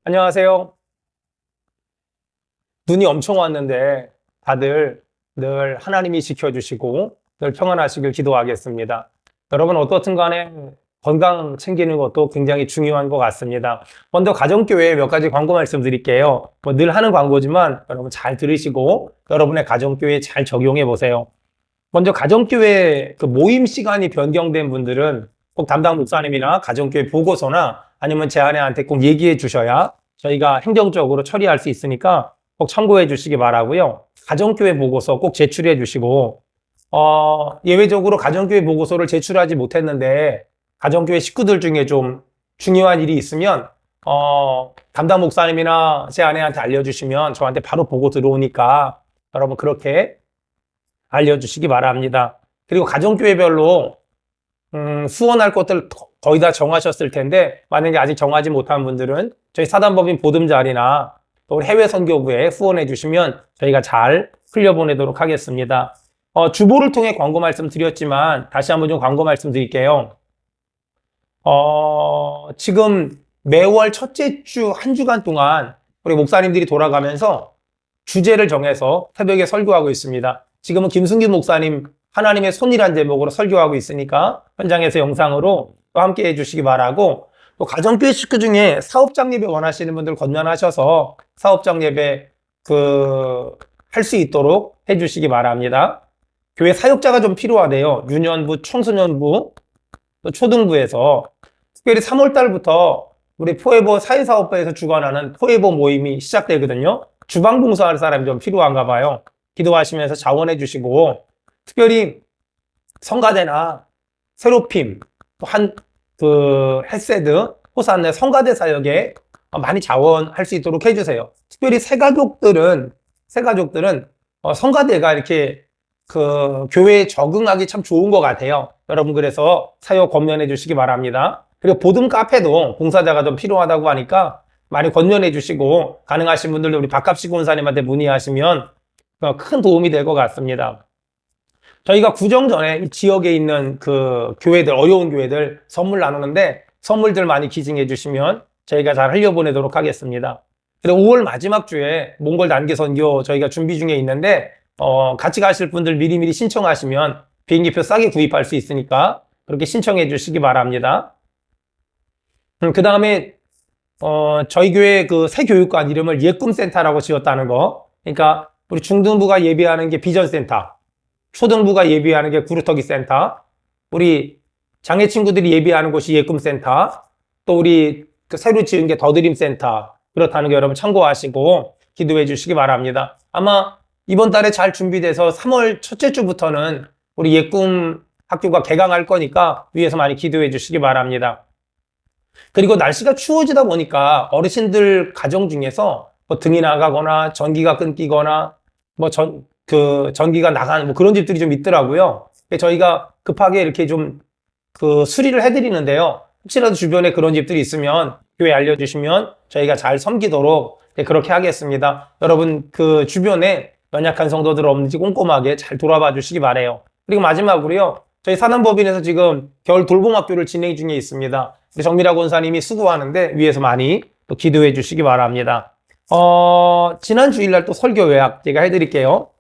안녕하세요. 눈이 엄청 왔는데 다들 늘 하나님이 지켜주시고 늘 평안하시길 기도하겠습니다. 여러분 어떻든 간에 건강 챙기는 것도 굉장히 중요한 것 같습니다. 먼저 가정교회 몇 가지 광고 말씀드릴게요. 뭐 늘 하는 광고지만 여러분 잘 들으시고 여러분의 가정교회에 잘 적용해 보세요. 먼저 가정교회 그 모임 시간이 변경된 분들은 꼭 담당 목사님이나 가정교회 보고서나 아니면 제 아내한테 꼭 얘기해 주셔야 저희가 행정적으로 처리할 수 있으니까 꼭 참고해 주시기 바라고요. 가정교회 보고서 꼭 제출해 주시고 예외적으로 가정교회 보고서를 제출하지 못했는데 가정교회 식구들 중에 좀 중요한 일이 있으면 담당 목사님이나 제 아내한테 알려주시면 저한테 바로 보고 들어오니까 여러분 그렇게 알려주시기 바랍니다. 그리고 가정교회별로 후원할 것들 거의 다 정하셨을 텐데 만약에 아직 정하지 못한 분들은 저희 사단법인 보듬자리나 또 해외 선교부에 후원해 주시면 저희가 잘 흘려보내도록 하겠습니다. 주보를 통해 광고 말씀드렸지만 다시 한번 좀 광고 말씀드릴게요. 지금 매월 첫째 주 한 주간 동안 우리 목사님들이 돌아가면서 주제를 정해서 새벽에 설교하고 있습니다. 지금은 김승규 목사님 하나님의 손이란 제목으로 설교하고 있으니까 현장에서 영상으로 또 함께 해주시기 바라고, 또 가정교회 식구 중에 사업장 예배 원하시는 분들 건면하셔서 사업장 예배 할 수 있도록 해주시기 바랍니다. 교회 사역자가 좀 필요하대요. 유년부, 청소년부, 또 초등부에서 특별히 3월 달부터 우리 포에버 사회사업부에서 주관하는 포에버 모임이 시작되거든요. 주방 봉사할 사람이 좀 필요한가 봐요. 기도하시면서 자원해 주시고, 특별히 성가대나 세로핌, 헬세드, 호산네 성가대 사역에 많이 자원할 수 있도록 해주세요. 특별히 새가족들은 성가대가 이렇게 교회에 적응하기 참 좋은 것 같아요. 여러분 그래서 사역 권면해 주시기 바랍니다. 그리고 보듬 카페도 봉사자가 좀 필요하다고 하니까 많이 권면해 주시고, 가능하신 분들도 우리 박갑식 권사님한테 문의하시면 큰 도움이 될 것 같습니다. 저희가 구정 전에 이 지역에 있는 교회들, 어려운 교회들 선물 나누는데 선물들 많이 기증해 주시면 저희가 잘 흘려보내도록 하겠습니다. 그리고 5월 마지막 주에 몽골 단기 선교 저희가 준비 중에 있는데 같이 가실 분들 미리미리 신청하시면 비행기표 싸게 구입할 수 있으니까 그렇게 신청해 주시기 바랍니다. 그 다음에 저희 교회 새 교육관 이름을 예꿈센터라고 지었다는 거. 그러니까 우리 중등부가 예비하는 게 비전센터, 초등부가 예비하는 게 구루터기 센터, 우리 장애 친구들이 예비하는 곳이 예꿈센터, 또 우리 새로 지은 게 더드림 센터. 그렇다는 게 여러분 참고하시고 기도해 주시기 바랍니다. 아마 이번 달에 잘 준비돼서 3월 첫째 주부터는 우리 예꿈 학교가 개강할 거니까 위에서 많이 기도해 주시기 바랍니다. 그리고 날씨가 추워지다 보니까 어르신들 가정 중에서 뭐 등이 나가거나 전기가 끊기거나 전기가 나가는 뭐 그런 집들이 좀 있더라고요. 저희가 급하게 이렇게 좀 수리를 해드리는데요. 혹시라도 주변에 그런 집들이 있으면 교회 알려주시면 저희가 잘 섬기도록 그렇게 하겠습니다. 여러분 주변에 연약한 성도들 없는지 꼼꼼하게 잘 돌아봐 주시기 바래요. 그리고 마지막으로요. 저희 사단법인에서 지금 겨울 돌봄학교를 진행 중에 있습니다. 우리 정미라 권사님이 수고하는데 위에서 많이 또 기도해 주시기 바랍니다. 지난 주일날 또 설교 요약 제가 해드릴게요.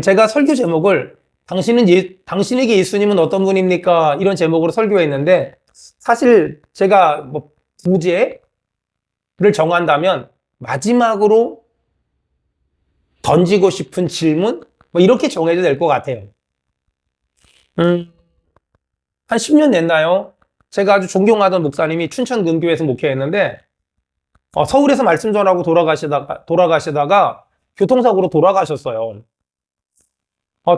제가 설교 제목을 당신에게 예수님은 어떤 분입니까? 이런 제목으로 설교했는데, 사실 제가 뭐 부제를 정한다면 마지막으로 던지고 싶은 질문? 뭐 이렇게 정해도 될 것 같아요. 한 10년 됐나요? 제가 아주 존경하던 목사님이 춘천 근교에서 목회했는데, 서울에서 말씀 전하고 돌아가시다가 교통사고로 돌아가셨어요.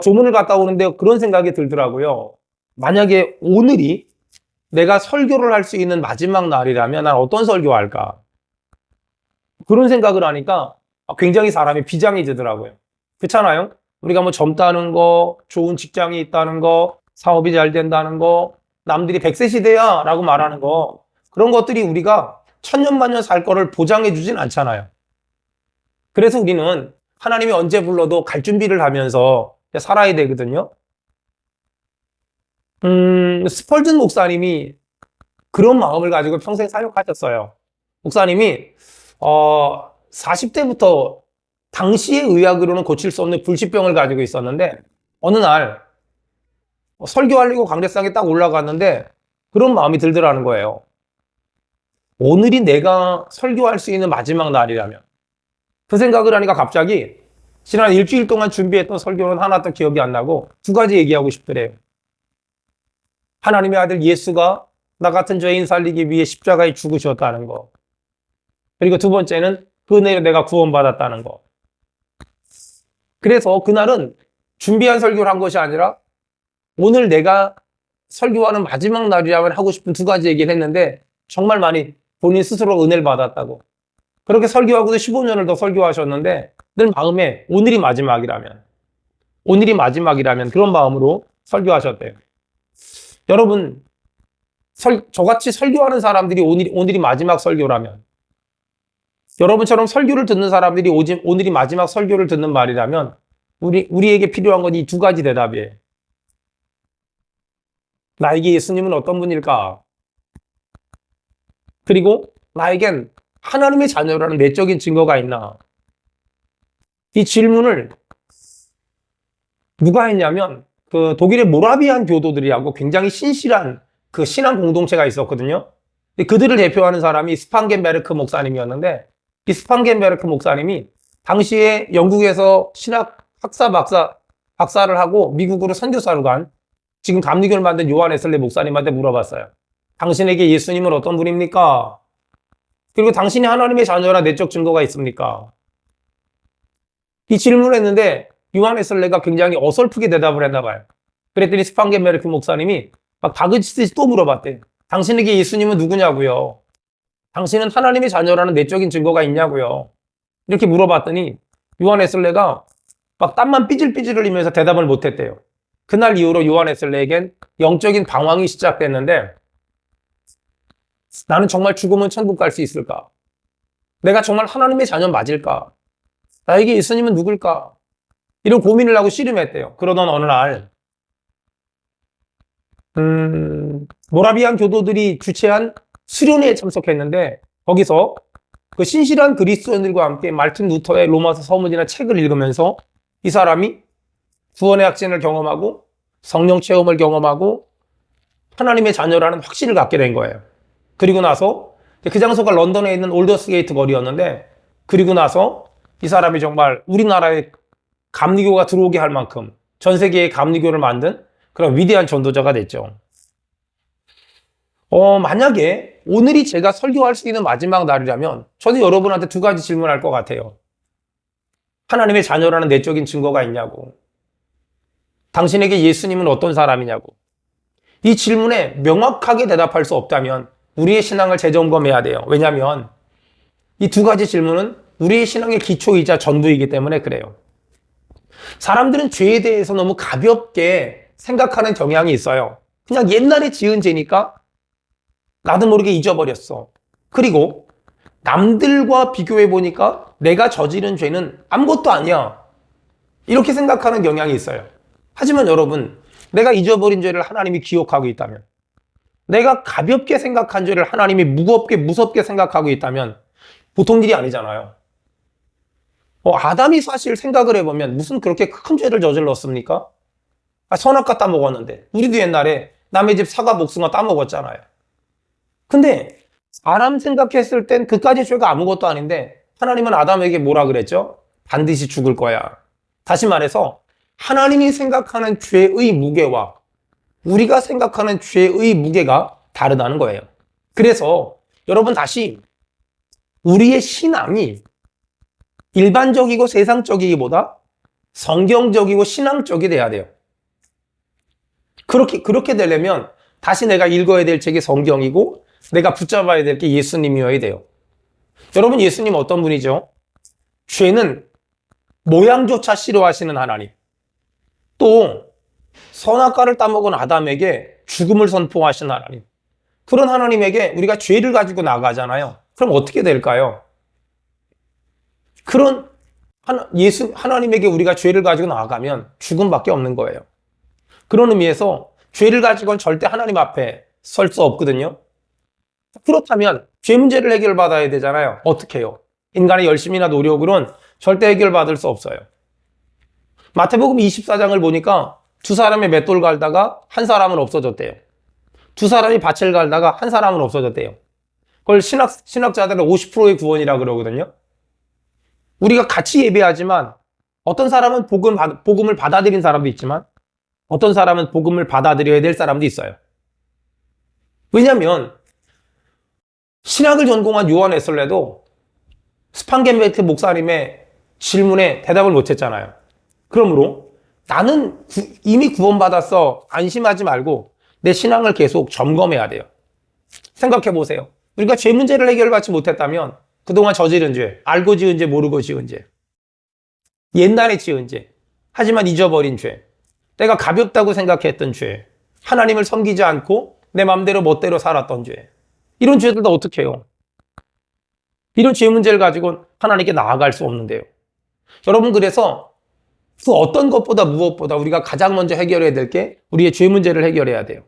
조문을 갔다 오는데 그런 생각이 들더라고요. 만약에 오늘이 내가 설교를 할 수 있는 마지막 날이라면 난 어떤 설교할까? 그런 생각을 하니까 굉장히 사람이 비장해지더라고요. 그렇잖아요? 우리가 뭐 젊다는 거, 좋은 직장이 있다는 거, 사업이 잘 된다는 거, 남들이 100세 시대야 라고 말하는 거, 그런 것들이 우리가 천년만년 살 거를 보장해 주진 않잖아요. 그래서 우리는 하나님이 언제 불러도 갈 준비를 하면서 살아야 되거든요. 스펄전 목사님이 그런 마음을 가지고 평생 사역하셨어요. 목사님이 40대부터 당시의 의학으로는 고칠 수 없는 불치병을 가지고 있었는데 어느 날 설교하려고 강대상에 딱 올라갔는데 그런 마음이 들더라는 거예요. 오늘이 내가 설교할 수 있는 마지막 날이라면. 그 생각을 하니까 갑자기 지난 일주일 동안 준비했던 설교는 하나도 기억이 안 나고 두 가지 얘기하고 싶더래요. 하나님의 아들 예수가 나 같은 죄인 살리기 위해 십자가에 죽으셨다는 거. 그리고 두 번째는 그 은혜로 내가 구원받았다는 거. 그래서 그날은 준비한 설교를 한 것이 아니라 오늘 내가 설교하는 마지막 날이라면 하고 싶은 두 가지 얘기를 했는데 정말 많이 본인 스스로 은혜를 받았다고. 그렇게 설교하고도 15년을 더 설교하셨는데 늘 마음에 오늘이 마지막이라면 그런 마음으로 설교하셨대요. 여러분, 저같이 설교하는 사람들이 오늘이 마지막 설교라면, 여러분처럼 설교를 듣는 사람들이 오늘이 마지막 설교를 듣는 말이라면 우리에게 필요한 건 이 두 가지 대답이에요. 나에게 예수님은 어떤 분일까? 그리고 나에겐 하나님의 자녀라는 내적인 증거가 있나? 이 질문을 누가 했냐면 그 독일의 모라비안 교도들이라고 굉장히 신실한 그 신앙 공동체가 있었거든요. 그들을 대표하는 사람이 스판겐베르크 목사님이었는데 이 스판겐베르크 목사님이 당시에 영국에서 신학 박사를 하고 미국으로 선교사로 간 지금 감리교를 만든 요한 웨슬리 목사님한테 물어봤어요. 당신에게 예수님은 어떤 분입니까? 그리고 당신이 하나님의 자녀라 내적 증거가 있습니까? 이 질문을 했는데 요한 웨슬리가 굉장히 어설프게 대답을 했나 봐요. 그랬더니 스판겐베르크 목사님이 막 다그치듯이 또 물어봤대. 당신에게 예수님은 누구냐고요? 당신은 하나님의 자녀라는 내적인 증거가 있냐고요? 이렇게 물어봤더니 요한 웨슬리가 막 땀만 삐질삐질 흘리면서 대답을 못했대요. 그날 이후로 요한 웨슬리에겐 영적인 방황이 시작됐는데 나는 정말 죽으면 천국 갈 수 있을까? 내가 정말 하나님의 자녀 맞을까? 나에게 예수님은 누굴까? 이런 고민을 하고 씨름했대요. 그러던 어느 날 모라비안 교도들이 주최한 수련회에 참석했는데 거기서 그 신실한 그리스도인들과 함께 말틴 루터의 로마서 서문이나 책을 읽으면서 이 사람이 구원의 확신을 경험하고 성령 체험을 경험하고 하나님의 자녀라는 확신을 갖게 된 거예요. 그리고 나서 그 장소가 런던에 있는 올더스 게이트 거리였는데 그리고 나서 이 사람이 정말 우리나라에 감리교가 들어오게 할 만큼 전 세계에 감리교를 만든 그런 위대한 전도자가 됐죠. 만약에 오늘이 제가 설교할 수 있는 마지막 날이라면 저도 여러분한테 두 가지 질문할 것 같아요. 하나님의 자녀라는 내적인 증거가 있냐고. 당신에게 예수님은 어떤 사람이냐고. 이 질문에 명확하게 대답할 수 없다면 우리의 신앙을 재점검해야 돼요. 왜냐하면 이 두 가지 질문은 우리의 신앙의 기초이자 전부이기 때문에 그래요. 사람들은 죄에 대해서 너무 가볍게 생각하는 경향이 있어요. 그냥 옛날에 지은 죄니까 나도 모르게 잊어버렸어. 그리고 남들과 비교해 보니까 내가 저지른 죄는 아무것도 아니야. 이렇게 생각하는 경향이 있어요. 하지만 여러분, 내가 잊어버린 죄를 하나님이 기억하고 있다면, 내가 가볍게 생각한 죄를 하나님이 무섭게 생각하고 있다면 보통 일이 아니잖아요. 아담이 사실 생각을 해보면 무슨 그렇게 큰 죄를 저질렀습니까? 선악과 따먹었는데 우리도 옛날에 남의 집 사과 복숭아 따먹었잖아요. 근데 사람 생각했을 땐 그까지 죄가 아무것도 아닌데 하나님은 아담에게 뭐라 그랬죠? 반드시 죽을 거야. 다시 말해서 하나님이 생각하는 죄의 무게와 우리가 생각하는 죄의 무게가 다르다는 거예요. 그래서 여러분 다시 우리의 신앙이 일반적이고 세상적이기보다 성경적이고 신앙적이 돼야 돼요. 그렇게 되려면 다시 내가 읽어야 될 책이 성경이고 내가 붙잡아야 될 게 예수님이어야 돼요. 여러분, 예수님 어떤 분이죠? 죄는 모양조차 싫어하시는 하나님. 또 선악과를 따먹은 아담에게 죽음을 선포하신 하나님. 그런 하나님에게 우리가 죄를 가지고 나가잖아요. 그럼 어떻게 될까요? 그런 하나님에게 우리가 죄를 가지고 나아가면 죽음밖에 없는 거예요. 그런 의미에서 죄를 가지고는 절대 하나님 앞에 설 수 없거든요. 그렇다면 죄 문제를 해결받아야 되잖아요. 어떻게 해요? 인간의 열심이나 노력으로는 절대 해결받을 수 없어요. 마태복음 24장을 보니까 두 사람이 맷돌 갈다가 한 사람은 없어졌대요. 두 사람이 밭을 갈다가 한 사람은 없어졌대요. 그걸 신학자들은 50%의 구원이라 그러거든요. 우리가 같이 예배하지만 어떤 사람은 복음을 받아들인 사람도 있지만 어떤 사람은 복음을 받아들여야 될 사람도 있어요. 왜냐하면 신학을 전공한 요한 웨슬레도 스판겐베트 목사님의 질문에 대답을 못했잖아요. 그러므로 나는 이미 구원받았어. 안심하지 말고 내 신앙을 계속 점검해야 돼요. 생각해 보세요. 우리가 죄 문제를 해결받지 못했다면 그동안 저지른 죄, 알고 지은 죄, 모르고 지은 죄, 옛날에 지은 죄, 하지만 잊어버린 죄, 내가 가볍다고 생각했던 죄, 하나님을 섬기지 않고 내 맘대로 멋대로 살았던 죄, 이런 죄들 다 어떻게 해요? 이런 죄 문제를 가지고 하나님께 나아갈 수 없는데요. 여러분, 그래서 그 어떤 것보다 무엇보다 우리가 가장 먼저 해결해야 될 게 우리의 죄 문제를 해결해야 돼요.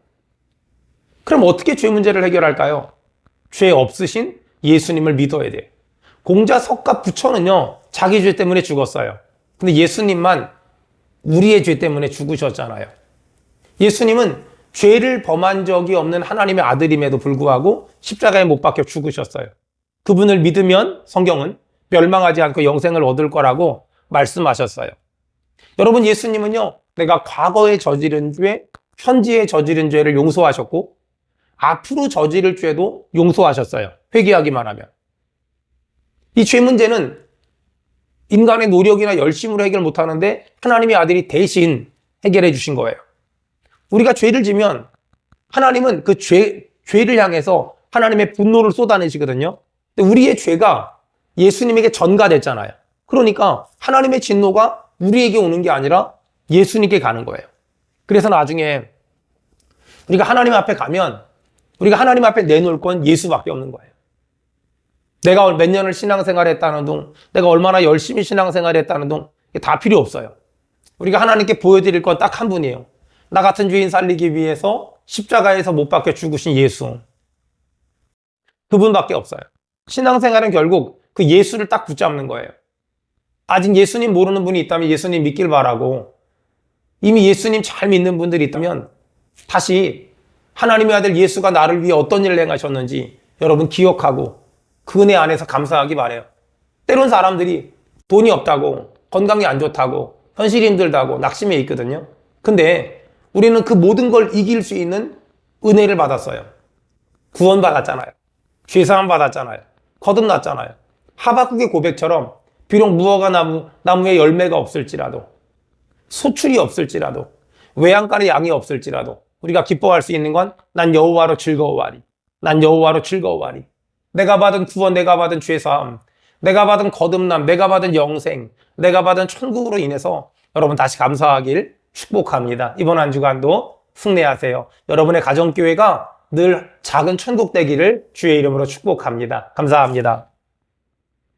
그럼 어떻게 죄 문제를 해결할까요? 죄 없으신 예수님을 믿어야 돼요. 공자 석가 부처는요, 자기 죄 때문에 죽었어요. 근데 예수님만 우리의 죄 때문에 죽으셨잖아요. 예수님은 죄를 범한 적이 없는 하나님의 아들임에도 불구하고 십자가에 못 박혀 죽으셨어요. 그분을 믿으면 성경은 멸망하지 않고 영생을 얻을 거라고 말씀하셨어요. 여러분, 예수님은요, 내가 과거에 저지른 죄, 현재에 저지른 죄를 용서하셨고 앞으로 저지를 죄도 용서하셨어요. 회개하기만 하면. 이 죄 문제는 인간의 노력이나 열심으로 해결 못하는데 하나님의 아들이 대신 해결해 주신 거예요. 우리가 죄를 지면 하나님은 그 죄를 향해서 하나님의 분노를 쏟아내시거든요. 근데 우리의 죄가 예수님에게 전가됐잖아요. 그러니까 하나님의 진노가 우리에게 오는 게 아니라 예수님께 가는 거예요. 그래서 나중에 우리가 하나님 앞에 가면 우리가 하나님 앞에 내놓을 건 예수밖에 없는 거예요. 내가 몇 년을 신앙생활 했다는 둥, 내가 얼마나 열심히 신앙생활 했다는 둥, 다 필요 없어요. 우리가 하나님께 보여드릴 건 딱 한 분이에요. 나 같은 죄인 살리기 위해서 십자가에서 못 박혀 죽으신 예수. 그분밖에 없어요. 신앙생활은 결국 그 예수를 딱 붙잡는 거예요. 아직 예수님 모르는 분이 있다면 예수님 믿길 바라고, 이미 예수님 잘 믿는 분들이 있다면 다시 하나님의 아들 예수가 나를 위해 어떤 일을 행하셨는지 여러분 기억하고 그 은혜 안에서 감사하기 바라요. 때론 사람들이 돈이 없다고, 건강이 안 좋다고, 현실이 힘들다고 낙심해 있거든요. 근데 우리는 그 모든 걸 이길 수 있는 은혜를 받았어요. 구원받았잖아요. 죄사함 받았잖아요. 거듭났잖아요. 하박국의 고백처럼 비록 무화과 나무에 열매가 없을지라도, 소출이 없을지라도, 외양간에 양이 없을지라도 우리가 기뻐할 수 있는 건 난 여호와로 즐거워하리. 난 여호와로 즐거워하리. 내가 받은 구원, 내가 받은 죄사함, 내가 받은 거듭남, 내가 받은 영생, 내가 받은 천국으로 인해서 여러분 다시 감사하길 축복합니다. 이번 한 주간도 승리하세요. 여러분의 가정교회가 늘 작은 천국 되기를 주의 이름으로 축복합니다. 감사합니다.